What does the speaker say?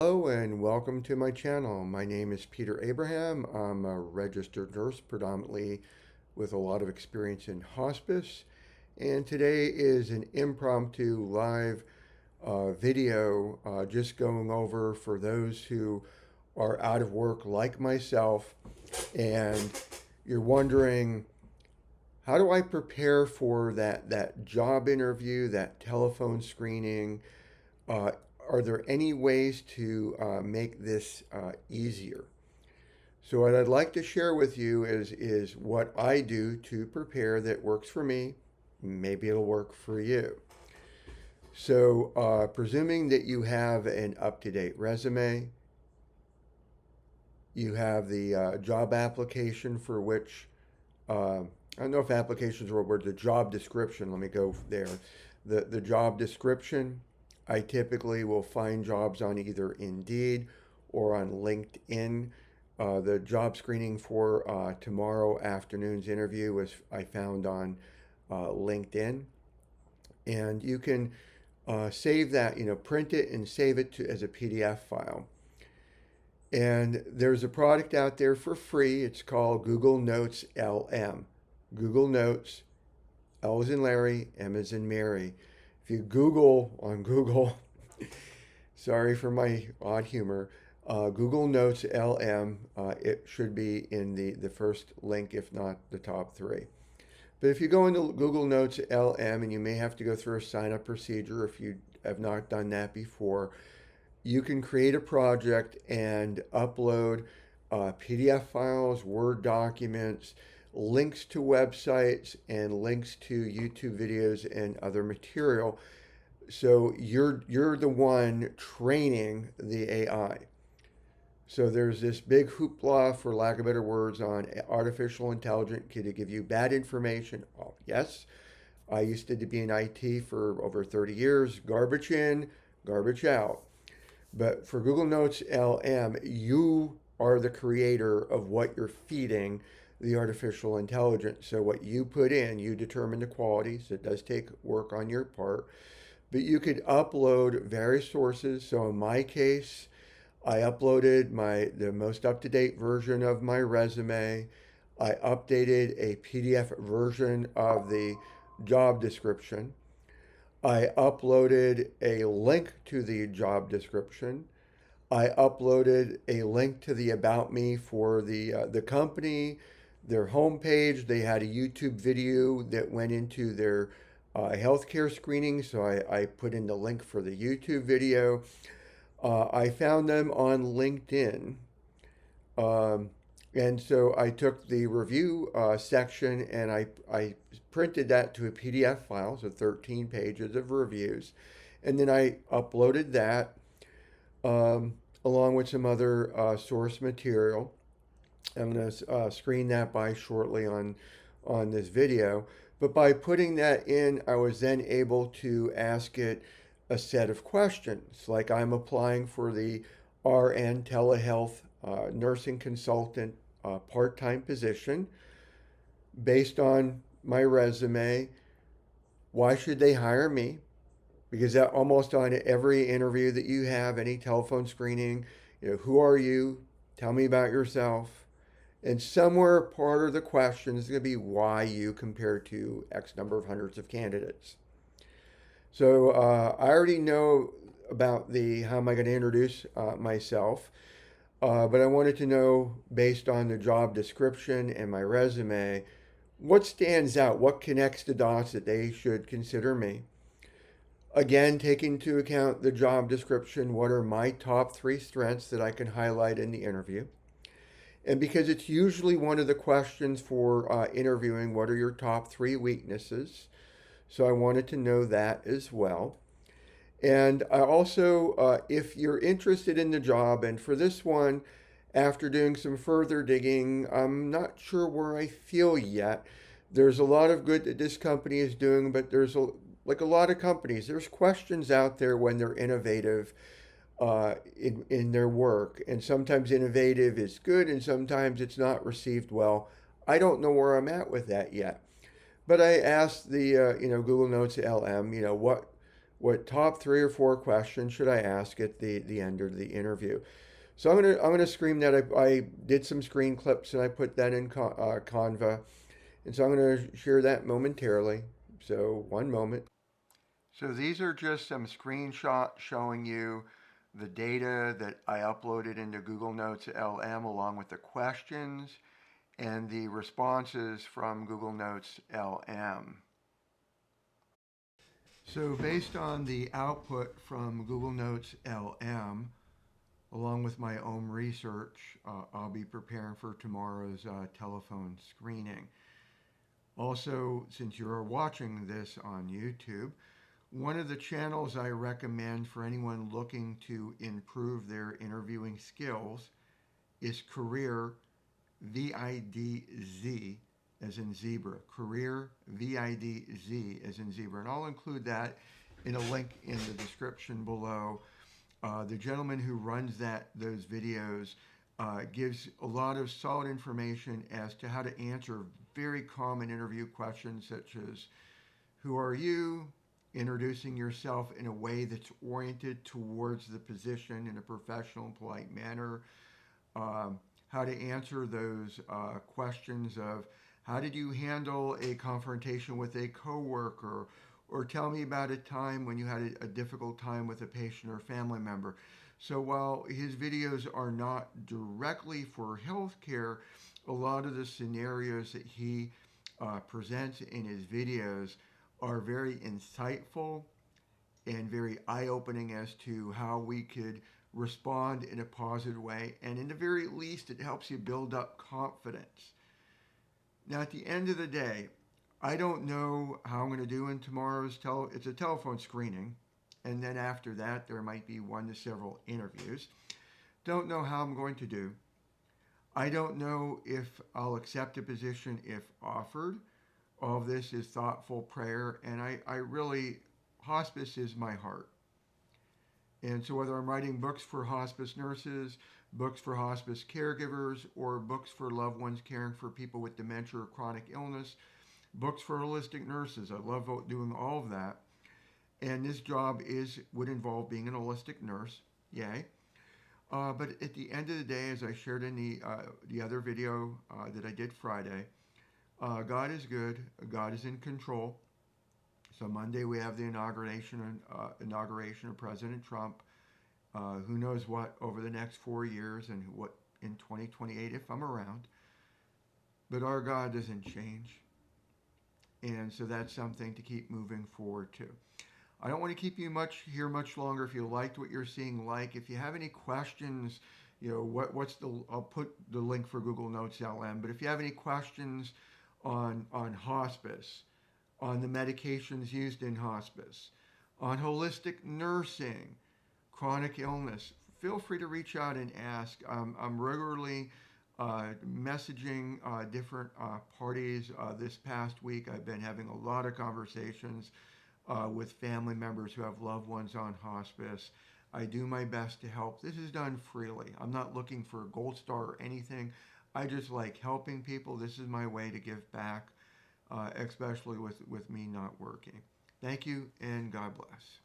Hello and welcome to my channel. My name is Peter Abraham. I'm a registered nurse, predominantly with a lot of experience in hospice. And today is an impromptu live video just going over for those who are out of work like myself and you're wondering, how do I prepare for that job interview, that telephone screening? Uh, are there any ways to make this easier? So what I'd like to share with you is what I do to prepare that works for me. Maybe it'll work for you. So presuming that you have an up-to-date resume, you have the job application for which, I don't know if applications are a word, the job description, let me go there. The job description, I typically will find jobs on either Indeed or on LinkedIn. The job screening for tomorrow afternoon's interview was I found on LinkedIn. And you can save that, print it and save it as a PDF file. And there's a product out there for free. It's called Google Notes LM. Google Notes, L as in Larry, M as in Mary. If you Google on Google, sorry for my odd humor, Google Notes LM, it should be in the first link, if not the top three. But if you go into Google Notes LM, and you may have to go through a sign-up procedure if you have not done that before, you can create a project and upload PDF files, Word documents, links to websites, and links to YouTube videos and other material. So you're the one training the AI. So there's this big hoopla, for lack of better words, on artificial intelligence to give you bad information. Oh, yes, I used to be in IT for over 30 years. Garbage in, garbage out. But for Google Notes LM, you are the creator of what you're feeding the artificial intelligence. So what you put in, you determine the quality. So it does take work on your part. But you could upload various sources. So in my case, I uploaded the most up-to-date version of my resume. I updated a PDF version of the job description. I uploaded a link to the job description. I uploaded a link to the About Me for the company, their homepage. They had a YouTube video that went into their healthcare screening, so I put in the link for the YouTube video. I found them on LinkedIn. Um, and so I took the review section and I printed that to a PDF file, so 13 pages of reviews. And then I uploaded that along with some other source material. I'm going to screen that by shortly on this video. But by putting that in, I was then able to ask it a set of questions, like I'm applying for the RN telehealth nursing consultant part-time position based on my resume. Why should they hire me? Because that almost on every interview that you have, any telephone screening, who are you? Tell me about yourself. And somewhere part of the question is going to be why you compared to X number of hundreds of candidates. So I already know about how am I going to introduce myself. But I wanted to know, based on the job description and my resume, what stands out, what connects the dots that they should consider me. Again, taking into account the job description, what are my top three strengths that I can highlight in the interview? And because it's usually one of the questions for interviewing, what are your top three weaknesses? So I wanted to know that as well. And I also, if you're interested in the job, and for this one, after doing some further digging, I'm not sure where I feel yet. There's a lot of good that this company is doing, but like a lot of companies, there's questions out there when they're innovative in their work. And sometimes innovative is good, and sometimes it's not received well. I don't know where I'm at with that yet. But I asked the Google Notes LM, what top 3 or 4 questions should I ask at the end of the interview. So I'm gonna screen that. I did some screen clips and I put that in Canva, and so I'm gonna share that momentarily. So one moment. So these are just some screenshots showing you the data that I uploaded into Google Notes LM along with the questions and the responses from Google Notes LM. So based on the output from Google Notes LM, along with my own research, I'll be preparing for tomorrow's telephone screening. Also, since you're watching this on YouTube, one of the channels I recommend for anyone looking to improve their interviewing skills is Career VIDZ as in zebra. Career VIDZ as in zebra. And I'll include that in a link in the description below. The gentleman who runs those videos gives a lot of solid information as to how to answer very common interview questions such as who are you? Introducing yourself in a way that's oriented towards the position in a professional and polite manner. How to answer those questions of how did you handle a confrontation with a coworker, or tell me about a time when you had a difficult time with a patient or family member. So while his videos are not directly for healthcare, a lot of the scenarios that he presents in his videos are very insightful and very eye-opening as to how we could respond in a positive way. And in the very least, it helps you build up confidence. Now, at the end of the day, I don't know how I'm going to do in tomorrow's it's a telephone screening. And then after that, there might be 1 to several interviews. Don't know how I'm going to do. I don't know if I'll accept a position if offered. All of this is thoughtful prayer, and I really, hospice is my heart. And so whether I'm writing books for hospice nurses, books for hospice caregivers, or books for loved ones caring for people with dementia or chronic illness, books for holistic nurses, I love doing all of that. And this job would involve being an holistic nurse, yay. But at the end of the day, as I shared in the other video that I did Friday, God is good. God is in control. So Monday we have the inauguration of President Trump. Who knows what over the next 4 years and what in 2028 if I'm around. But our God doesn't change. And so that's something to keep moving forward to. I don't want to keep you here much longer. If you liked what you're seeing, if you have any questions, I'll put the link for Google Notes LM. But if you have any questions on hospice, on the medications used in hospice, on holistic nursing, chronic illness, feel free to reach out and ask. I'm regularly messaging different parties. This past week, I've been having a lot of conversations with family members who have loved ones on hospice. I do my best to help. This is done freely. I'm not looking for a gold star or anything. I just like helping people. This is my way to give back, especially with me not working. Thank you, and God bless.